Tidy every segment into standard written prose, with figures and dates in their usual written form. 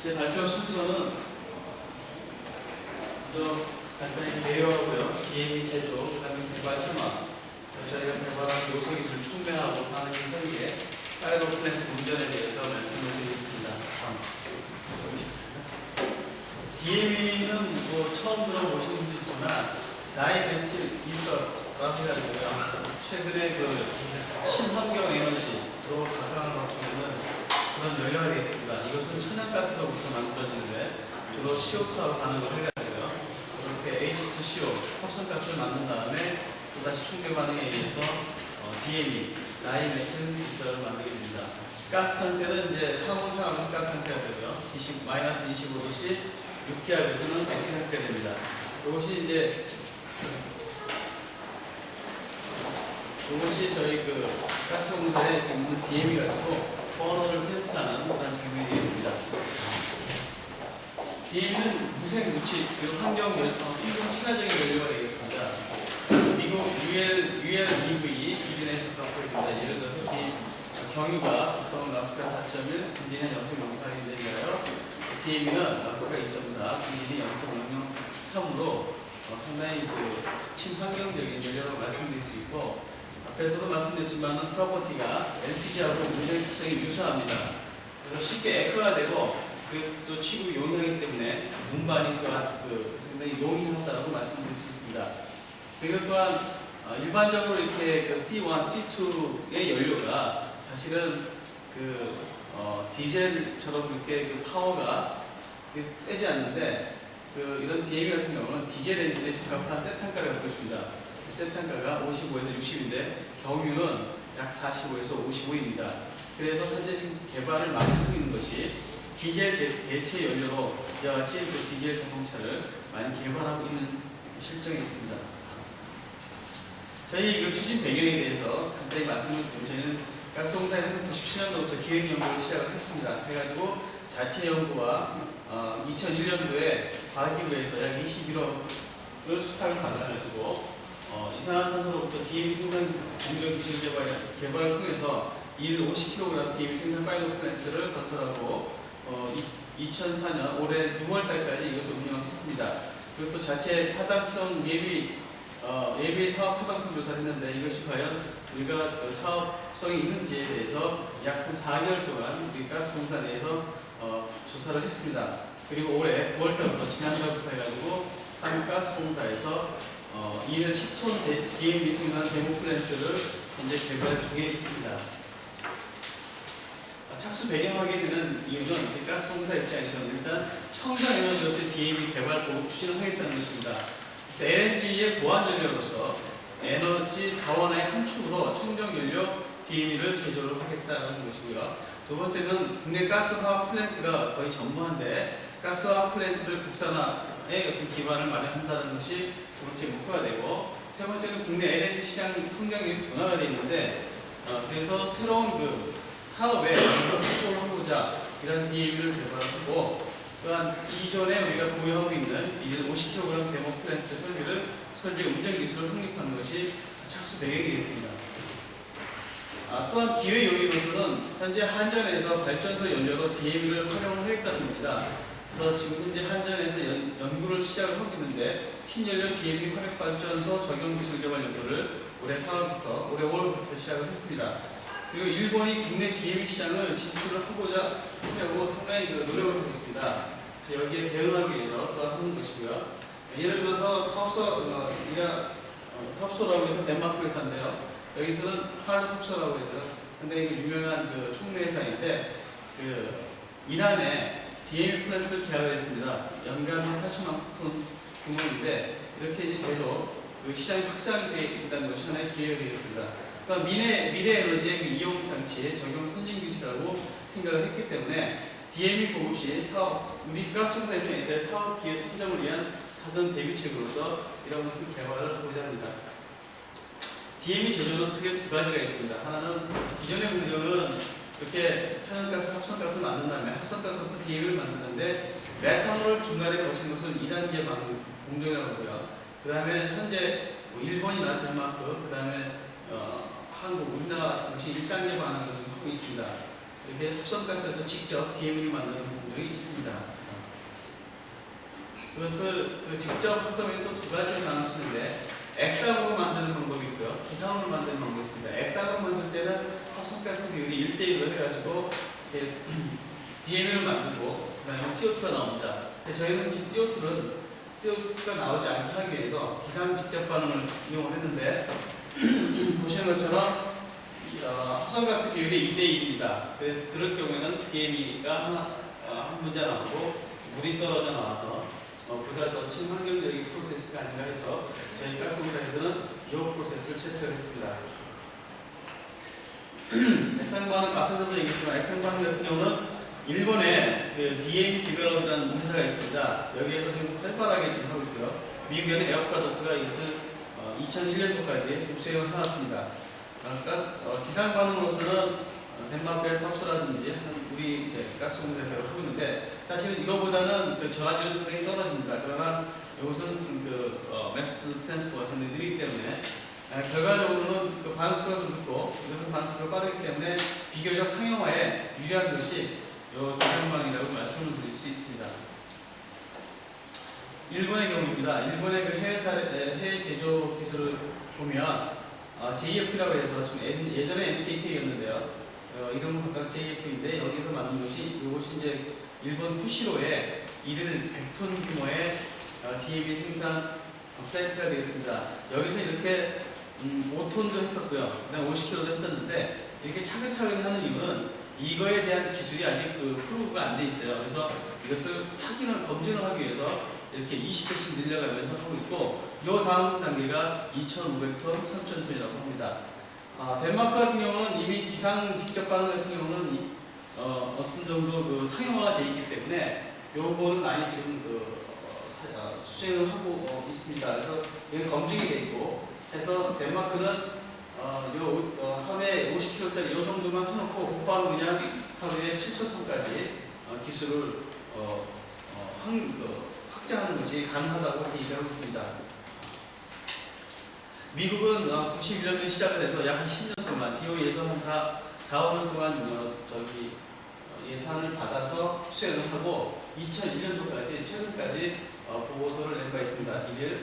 제 발표 순서는 먼저 간단히 배열하고요. DME 제조, 그 다음에 개발 테마, 저희가 개발한 요소기술 촉매하고 반응이 설계, 파이로 플랜트 운전에 대해서 말씀을 드리겠습니다. DME는 뭐 처음 들어보신 분도 있지만 다이벤틸 이서라고 해가지고요. 최근에 그 친환경 에너지로 가강을 받고 있는 그런 연료가 되겠습니다. 이것은 천연가스로부터 만들어지는데 주로 CO2하고 반응을 해가지고요. 이렇게 H2CO 합성가스를 만든 다음에 또다시 촉매 반응에 의해서 DME, 다이메틸 이서를 만들게 됩니다. 가스 상태는 이제 상온 상하면서 가스 상태가 되고요. 마이너스 25도씨 6기압에서는 액체 상태가 됩니다. 이것이 이제 이것이 저희 그 가스 공사에 지금 있는 DME 가지고 버너를 테스트하는 그런 기능이 되겠습니다. DME는 무색 무취 그리고 환경 친화적인 연료가 되겠습니다. 미국 ULEV 기준에 적합하고 있습니다. 예를 들어서 경유가 보통 락스가 4.1, 벤진은 0.08인데요. DME는 락스가 2.4, 벤진이 0.003으로 상당히 그 친환경적인 연료라고 말씀드릴 수 있고, 앞에서도 말씀드렸지만 프로퍼티가 LPG하고 운전 특성이 유사합니다. 그래서 쉽게 에코가 되고 또 치구 용이하기 때문에 운반이 상당히 용이하다고 말씀드릴 수 있습니다. 그리고 또한 일반적으로 이렇게 그 C1, C2의 연료가 사실은 디젤처럼 그렇게 그 파워가 세지 않는데 이런 DME 같은 경우는 디젤 엔진에 적합한 세탄가를 갖고 있습니다. 세탄가가 55에서 60인데 경유는 약 45에서 55입니다. 그래서 현재 지금 개발을 많이 하고 있는 것이 디젤 대체 연료로 이와 같이 디젤 자동차를 많이 개발하고 있는 실정에 있습니다. 저희 추진 배경에 대해서 간단히 말씀을 드리면 저희는 가스공사에서는 97년도부터 기획 연구를 시작을 했습니다. 해가지고 자체 연구와 2001년도에 과학기구에서 약 21억을 수탁을 받아가지고 이산화탄소로부터 DME 생산 공정 기술 개발을 통해서 일 50kg DME 생산 파일럿 플랜트를 건설하고 2004년 올해 6월달까지 이것을 운영했습니다. 그리고 또 자체 타당성 예비 사업 타당성 조사를 했는데 이것이 과연 우리가 사업성이 있는지에 대해서 약 한 4개월 동안 우리 가스공사 내에서 조사를 했습니다. 그리고 올해 9월달부터 지난달부터 해가지고 한국가스공사에서 2년 10톤 DME 생산 데모 플랜트를 현재 개발 중에 있습니다. 착수 배경하게 되는 이유는 가스공사 입장에서는 일단 청정 에너지로서의 DME 개발 보급 추진을 하겠다는 것입니다. 그래서 LNG의 보안 연료로서 에너지 다원의 한 축으로 청정 연료 DME를 제조를 하겠다는 것이고요. 두 번째는 국내 가스화학 플랜트가 거의 전무한데 가스화학 플랜트를 국산화의 어떤 기반을 마련한다는 것이 두 번째 목표가 되고, 세 번째는 국내 LNG 시장 성장률이 둔화가 되어 있는데 그래서 새로운 사업에 확보를 하고자 이런 DME를 개발하고, 또한 기존에 우리가 보유하고 있는 50kg 데모 플랜트 설비 운전 기술을 확립하는 것이 착수 배경이 되겠습니다. 또한 기회 요인으로서는 현재 한전에서 발전소 연료로 DME를 활용을 하겠다는 겁니다. 그래서 지금 현재 한전에서 연구를 시작을 하고 있는데 신연료 DME 화력발전소 적용 기술 개발 연구를 올해 5월부터 시작을 했습니다. 그리고 일본이 국내 DME 시장을 진출을 하고자 하려고 상당히 노력을 하고 있습니다. 그래서 여기에 대응하기 위해서 또한 하는 것이고요. 예를 들어서 텁소라고 해서 덴마크 회사인데요. 여기서는 팔로 텁소라고 해서 굉장히 유명한 촉매 회사인데 이란에 DME 플랜트를 개발했습니다. 연간 한 80만 톤 규모인데 이렇게 이제 계속 시장이 확장이 되어 있다는 것이 하나의 기회가 되겠습니다. 또한 미래 에너지의 이용 장치에 적용 선진 기술이라고 생각을 했기 때문에 DME 보급 시 우리 가스공사 입장에서의 사업 기회 선정을 위한 사전 대비책으로서 이런 것을 개발을 하고자 합니다. DME 제조는 크게 두 가지가 있습니다. 하나는 기존의 공정은 이렇게 천연가스, 합성가스를 만든 다음에 합성가스부터 DME를 만드는데 메탄올을 중간에 거친 것을 2단계 공정이라고 하고요. 그 다음에 현재 일본이나 덴마크, 그 다음에 한국, 우리나라 같은 것이 1단계 반응을 하고 있습니다. 이렇게 합성가스에서 직접 DM을 만드는 공정이 있습니다. 그것을 직접 합성에 또 두 가지로 나눌 수 있는데 액상으로 만드는 방법이 있고요. 기상으로 만드는 방법이 있습니다. 액상으로 만들 때는 합성가스 비율이 1대1로 해가지고 DM을 만들고 그 다음에 CO2가 나옵니다. 근데 저희는 이 CO2가 나오지 않게 하기 위해서 기상 직접 반응을 이용을 했는데 보시는 것처럼 합성가스 비율이 2대1입니다. 그래서 그럴 경우에는 DME가 한 분자 나오고 물이 떨어져 나와서 보다 더 친환경적인 프로세스가 아닌가 해서 저희 가스공사에서는 이 프로세스를 채택을 했습니다. 액상반응, 앞에서도 얘기했지만 액상반응 같은 경우는 일본에 그 DME 디벨롭이라는 회사가 있습니다. 여기에서 지금 활발하게 지금 하고 있고요. 미국에는 에어프로덕트가 이것을 2001년도까지 수행을 해왔습니다. 그러니까 기상 반응으로서는 덴마크의 탑스라든지 우리 가스공사에서 하고 있는데 사실은 이거보다는 그 저하율이 상당히 떨어집니다. 그러나 이것은 매스 트랜스퍼가 상당히 느리기 때문에 결과적으로는 그 반수가 좀 늦고 이것은 반수가 빠르기 때문에 비교적 상용화에 유리한 것이 이 기상 반응이라고 말씀을 드릴 수 있습니다. 일본의 경우입니다. 일본의 그 해외 제조 기술을 보면 JF라고 해서 지금 예전에 MTK였는데요. 이름은 바꿔서 JF인데 여기서 만든 것이 이것이 이제 일본 푸시로의 1일 100톤 규모의 DME 생산 플랜트가 되겠습니다. 여기서 이렇게 5톤도 했었고요. 그다음 50kg도 했었는데 이렇게 차근차근 하는 이유는 이거에 대한 기술이 아직 프루브가 안 돼 있어요. 그래서 이것을 검증을 하기 위해서 이렇게 20배씩 늘려가면서 하고 있고 이 다음 단계가 2,500톤, 3,000톤이라고 합니다. 덴마크 같은 경우는 이미 기상 직접 반응 같은 경우는 어떤 정도 상용화가 되어 있기 때문에 요거는 많이 지금 수행을 하고 있습니다. 그래서 이건 검증이 되어 있고 해서 덴마크는 하루에 50kg짜리 이 정도만 해놓고 곧바로 그냥 하루에 7,000톤까지 기술을 확장하는 것이 가능하다고 얘기하고 있습니다. 미국은 91년도에 시작을 해서 약 한 10년 동안 DOE에서 한 4, 5년 동안 예산을 받아서 수행을 하고 2001년도까지 최근까지 보고서를 낸 바 있습니다. 이게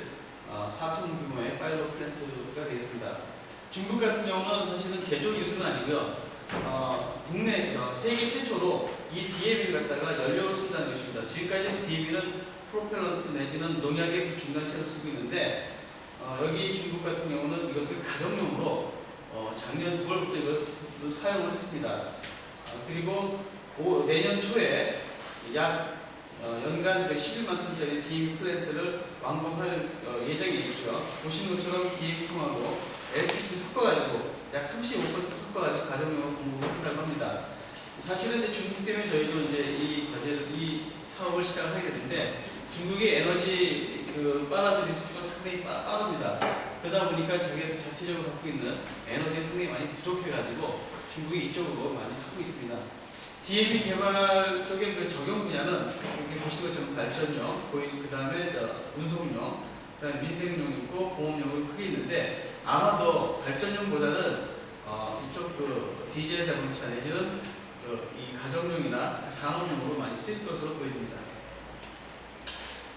4톤 규모의 파일럿 플랜트가 되겠습니다. 중국 같은 경우는 사실은 제조 기술은 아니고요. 국내 세계 최초로 이 DME를 갖다가 연료로 쓴다는 것입니다. 지금까지는 DME는 프로펠런트 내지는 농약의 중간체로 쓰고 있는데 여기 중국 같은 경우는 이것을 가정용으로 작년 9월부터 이것을 사용을 했습니다. 그리고 내년 초에 약 연간 11만 톤짜리 DME 플랜트를 완공할 예정이 있죠. 보시는 것처럼 DME 통하고 LTT 섞어가지고 약 35% 섞어가지고 가정용으로 공급을 한다고 합니다. 사실은 이제 중국 때문에 저희도 이제 이 사업을 시작을 하게 됐는데 중국의 에너지 빨아들이는 속도가 상당히 빠릅니다. 그러다 보니까 자기가 자체적으로 갖고 있는 에너지 상당히 많이 부족해가지고 중국이 이쪽으로 많이 하고 있습니다. DME 개발 쪽의 적용 분야는 여기 보시는 것처럼 발전용, 그 다음에 운송용, 그 다음에 민생용 있고 공업용으로 크게 있는데 아마도 발전용보다는 이쪽 디젤 자동차 내지는 이 가정용이나 산업용으로 많이 쓰일 것으로 보입니다.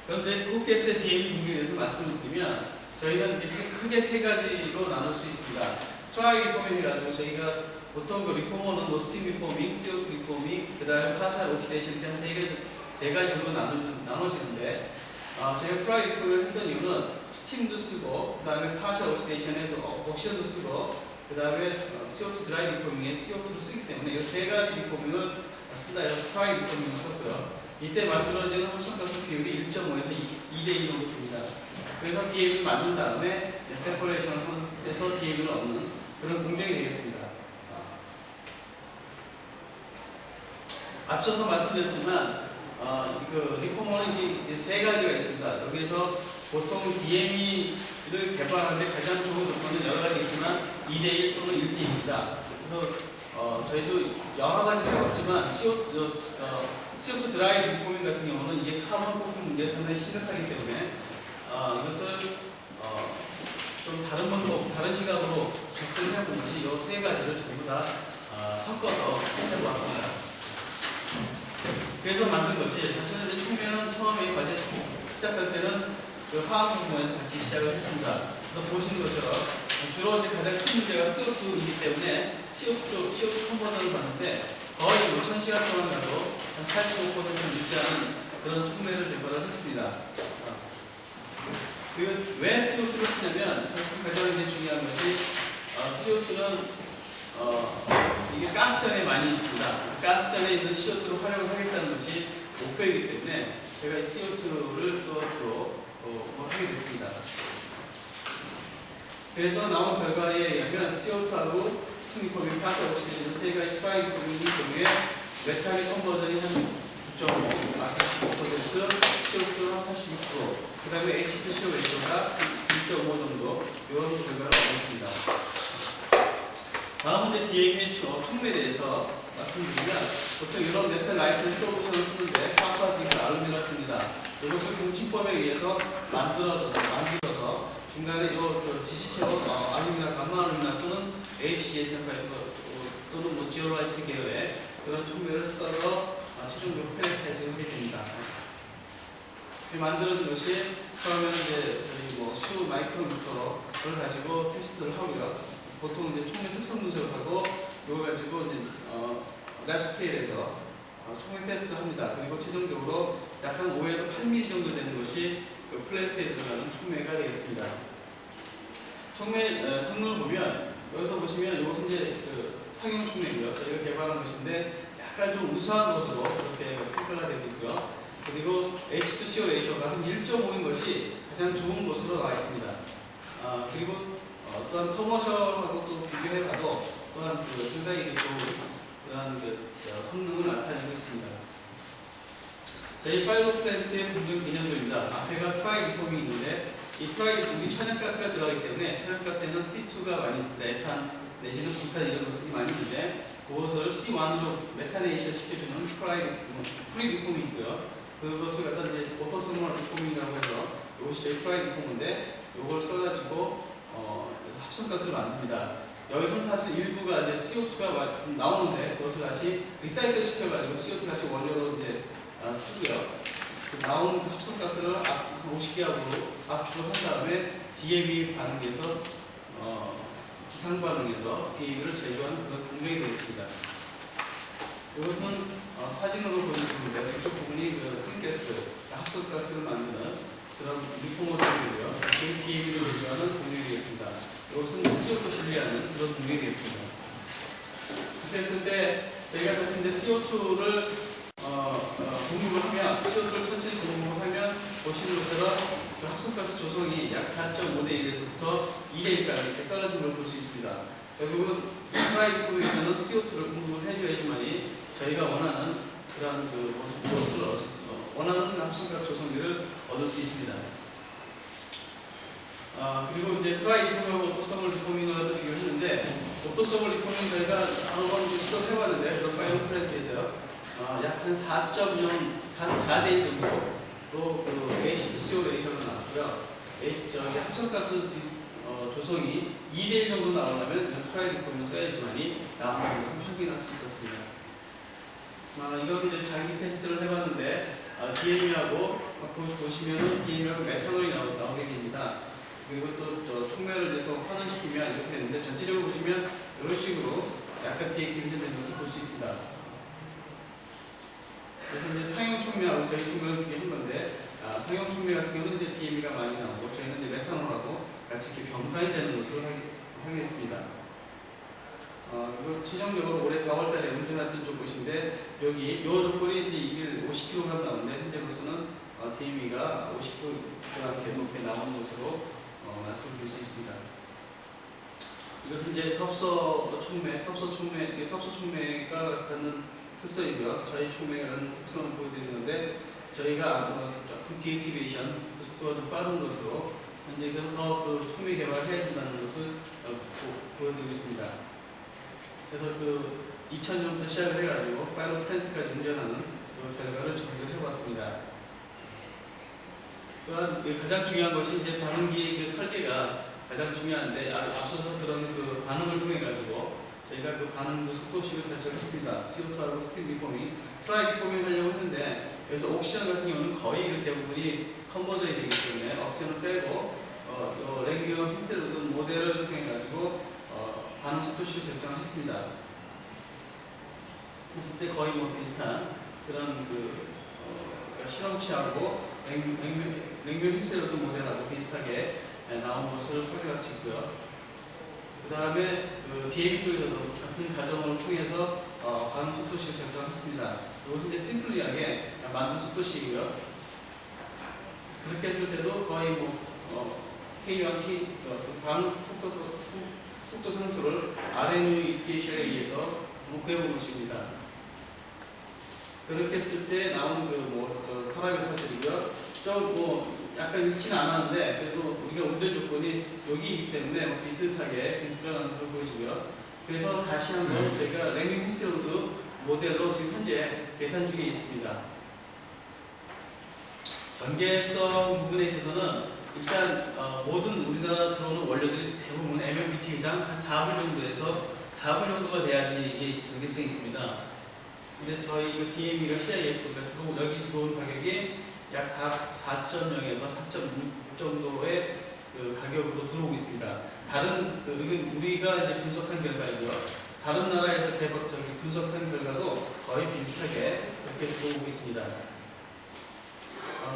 그런데 코케스의 DME 분류에 대해서 말씀을 드리면 저희는 크게 세 가지로 나눌 수 있습니다. 트라이 리포밍 해가지고 저희가 보통 리포머는 스팀 리포밍, CO2 리포밍, 그 다음에 파셜 옥시데이션 이렇게 세 가지로 나눠지는데 저희가 트라이 리포밍을 했던 이유는 스팀도 쓰고 그 다음에 파셜 옥시데이션에 옥시전도 쓰고 그 다음에 CO2 드라이 리포밍에 CO2를 쓰기 때문에 이 세 가지 리포밍을 쓴다 해서 트라이 리포밍을 썼고요. 이때 만들어지는 합성가스 비율이 1.5에서 2대2 정도 됩니다. 그래서 DME를 만든 다음에 세퍼레이션을 해서 DME를 얻는 그런 공정이 되겠습니다. 앞서서 말씀드렸지만 리포머는 세 가지가 있습니다. 여기서 보통 DME를 개발하는데 가장 좋은 조건은 여러 가지 있지만 2대1 또는 1대2입니다. 그래서 저희도 여러 가지 해봤지만 CO2 드라이 리포밍 같은 경우는 이게 카본 폭풍 문제가 상당히 심각하기 때문에 이것을 좀 다른 방법, 다른 시각으로 접근해보는지 이 세 가지를 전부 다 섞어서 해보았습니다. 그래서 만든 것이 사실은 이제 총매는 처음에 과제 시작할 때는 그 화학 부분에서 같이 시작을 했습니다. 그래서 보시는 것처럼 주로 이제 가장 큰 문제가 CO2이기 때문에 CO2 컨버전을 봤는데 거의 5,000시간 동안 가도 한 85%를 유지하는 그런 총매를 개발을 했습니다. 그리고 왜 CO2를 쓰냐면 사실 가장 이제 중요한 것이 CO2는 이게 가스전에 많이 있습니다. 가스전에 있는 CO2를 활용을 하겠다는 것이 목표이기 때문에 제가 이 CO2를 또 주로 하게 됐습니다. 그래서 나온 결과에 의하면 CO2하고 스팅리폼이 파악없이 세 가지 트라이폼인 경우에 메탄의 컨버전이 한 9.5, 아까 15%, CO2가 86%, 그 다음에 H2CO 레이쇼가 1.5 정도 이런 결과를 얻었습니다. 다음 문제 DM의 총매에 대해서 말씀드리면 보통 이런 메탈 라이트 솔루션을 쓰는데 파파, 징크, 알루미늄을 씁니다. 이것을 공식법에 의해서 만들어서 중간에 이 지시체로 알루미늄, 감마 알루미늄 또는 HGSM5 또는 뭐 지오라이트 계열의 그런 총매를 써서 최종적으로 페레타이징을 하게 됩니다. 만들어진 것이 처음에는 이제 저희 수 마이크로미터를 가지고 테스트를 하고요. 보통 이제 총매 특성 분석을 하고 이걸 가지고 이제 랩 스케일에서 총매 테스트를 합니다. 그리고 최종적으로 약 한 5에서 8mm 정도 되는 것이 그 플레이트에 들어가는 총매가 되겠습니다. 총매 성능을 보면 여기서 보시면 이것은 이제 그 상용 총매고요. 저희가 개발한 것인데 약간 좀 우수한 것으로 그렇게 평가가 되고 있고요. 그리고 H2CO 레이쇼가 한 1.5인 것이 가장 좋은 것으로 나와 있습니다. 그리고 어떤 커머셜하고 또 비교해봐도 또한 상당히 좋은 그런 성능을 나타내고 있습니다. 저희 파일럿 플랜트의 공정 개념들입니다. 앞에가 트라이 리폼이 있는데 이 트라이 리폼이 천연가스가 들어가기 때문에 천연가스에는 C2가 많이 있습니다. 에탄 내지는 부탄 이런 것들이 많이 있는데 그것을 C1으로 메타네이션 시켜주는 프리 리폼이 있고요. 그것을 갖다 이제 오토소멀 리폼이라고 해서 이것이 저희 트라이 리폼인데 이걸 써가지고 합성가스를 만듭니다. 여기서 사실 일부가 이제 CO2가 나오는데 그것을 다시 리사이클 시켜가지고 CO2 다시 원료로 이제 쓰고요. 그 나온 합성가스를 50기압으로 압축을 한 다음에 DME 반응에서 기상 반응에서 DME를 제조하는 그런 공정이 되겠습니다. 이것은 사진으로 보여주는데 그쪽 부분이 그 syngas, 합성가스를 만드는 그런 리포머들이고요. 저희 DME를 제조하는 공정이 되겠습니다. 이것은 CO2 분리하는 그런 공정이 되겠습니다. 그렇게 했을 때 저희가 사실 이제 CO2를 공급을 하면 CO2를 천천히 공급을 하면 보시는 것처럼 그 합성가스 조성이 약 4.5대 1에서부터 2대 1까지 이렇게 떨어진 걸 볼 수 있습니다. 결국은 트라이프에서는 CO2를 공급을 해줘야지만이 저희가 원하는 그런 원하는 합성가스 조성비를 얻을 수 있습니다. 그리고 이제 트라이프하고 오토소멀 리포밍을 했는데 오토소멀 리포밍 저희가 여러 번 시도를 해봤는데 그런 파이어 플랜트에서 약 한 4대 1 정도 또 H2CO 레이셔가 나왔고요. 합성가스 조성이 2대 1 정도 나오려면 트라이 리폼을 써야지만이 나온다는 것을 확인할 수 있었습니다. 이건 이제 장기 테스트를 해봤는데 DME하고 보시면은 DME하고 메탄올이 나오게 됩니다. 그리고 또 총매를 이제 또 환원시키면 이렇게 되는데 전체적으로 보시면 이런 식으로 약간 디액티브 되는 것을 볼 수 있습니다. 그래서 이제 상용 총매하고 저희 총매를 비교한 건데 상용 총매 같은 경우는 이제 DME가 많이 나오고 저희는 이제 메탄올하고 같이 이렇게 병산이 되는 것으로 하겠습니다. 그리고 최종적으로 올해 4월달에 운전했던 곳인데 여기 이 조건이 이제 이게 50kg 나오는데 현재로서는 DME가 50kg 계속 나오는 것으로 말씀드릴 수 있습니다. 이것은 이제 텁소 총매가 갖는 특성이고요. 저희 총매가 갖는 특성을 보여드리는데 저희가 조금 디액티베이션 속도가 좀 빠른 것으로 현재 그래서 더 그 총매 개발을 해야 된다는 것을 보여드리고 있습니다. 그래서 2000년부터 시작을 해가지고 파일럿 플랜트까지 운전하는 그 결과를 정리를 해봤습니다. 또한 가장 중요한 것이 이제 반응기 그 설계가 가장 중요한데 앞서서 그런 그 반응을 통해 가지고 저희가 그 반응구 속도식을 설정했습니다. CO2하고 스팀 리포밍, 트라이 리포밍 하려고 했는데 여기서 옥시전 같은 경우는 거의 그 대부분이 컨버전이 되기 때문에 옥시전을 빼고 랭귤러 흰셀로드 모델을 통해 가지고 반응 속도식을 결정을 했습니다. 했을 때 거의 뭐 비슷한 그런 실험치하고 랭귤러 흰셀로드 모델하고 비슷하게 나온 것을 확인할 수 있고요. 그 다음에 DAB 쪽에서도 같은 과정을 통해서 반응 속도식을 결정했습니다. 이것은 이제 심플리하게 만든 속도식이고요. 그렇게 했을 때도 거의 K와 K, 반응 속도 상수를 RNU 이퀴에이션에 의해서 구해본 것입니다. 그렇게 했을 때 나온 파라미터들이고요. 좀 약간 일치는 않았는데 그래도 우리가 운전 조건이 여기이기 때문에 비슷하게 지금 들어가는 것으로 보여지고요. 그래서 다시 한번 저희가 랭귤러 흰셀로드 모델로 지금 현재 계산 중에 있습니다. 전개성 부분에 있어서는 일단 모든 우리나라 들어오는 원료들이 대부분 MMBTU당 한 4불 정도에서 4불 정도가 돼야지 이게 전개성이 있습니다. 근데 저희 DME가 CIF가 여기 들어온 가격이 약 4.0에서 4.6 정도의 가격으로 들어오고 있습니다. 다른 우리가 이제 분석한 결과이고요. 다른 나라에서 분석한 결과도 거의 비슷하게 이렇게 들어오고 있습니다.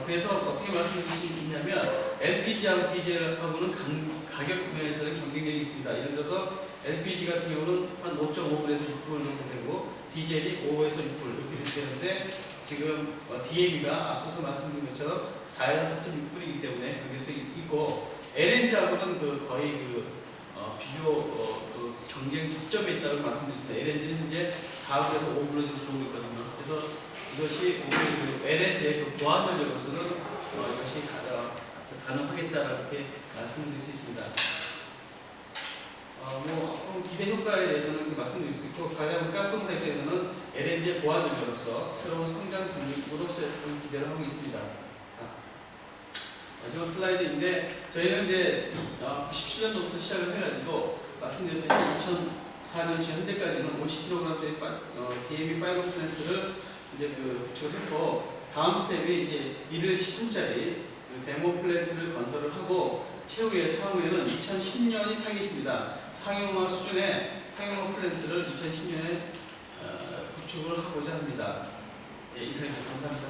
그래서 어떻게 말씀드릴 수 있냐면 LPG하고 디젤하고는 가격 면에서는 경쟁력이 있습니다. 예를 들어서 LPG 같은 경우는 한 5.5불에서 6불 정도 되고 디젤이 5에서 6불 이렇게 되는데 지금 DME가 앞서서 말씀드린 것처럼 4에서 4.6불이기 때문에 경쟁성이 있고 LNG하고는 거의 비교 경쟁 접점에 있다고 말씀드렸습니다. LNG는 현재 4불에서 5불에서 들어오고 있거든요. 그래서 이것이 우리 LNG의 보안 연료로서는 이것이 가능하겠다라고 이렇게 말씀드릴 수 있습니다. 기대 효과에 대해서는 말씀드릴 수 있고 가장 가스공사 입장에서는 LNG의 보안 연료로서 새로운 성장 동력으로서 기대를 하고 있습니다. 마지막 슬라이드인데 저희는 이제 97년도부터 시작을 해가지고 말씀드렸듯이 2004년 현재까지는 50kg짜리 DME 파이버 플랜트를 이제 구축을 했고 다음 스텝이 이제 1일 10톤짜리 데모 플랜트를 건설을 하고 향후에는 2010년이 타깃입니다. 상용화 수준의 상용화 플랜트를 2010년에 구축을 하고자 합니다. 예, 이상입니다. 감사합니다.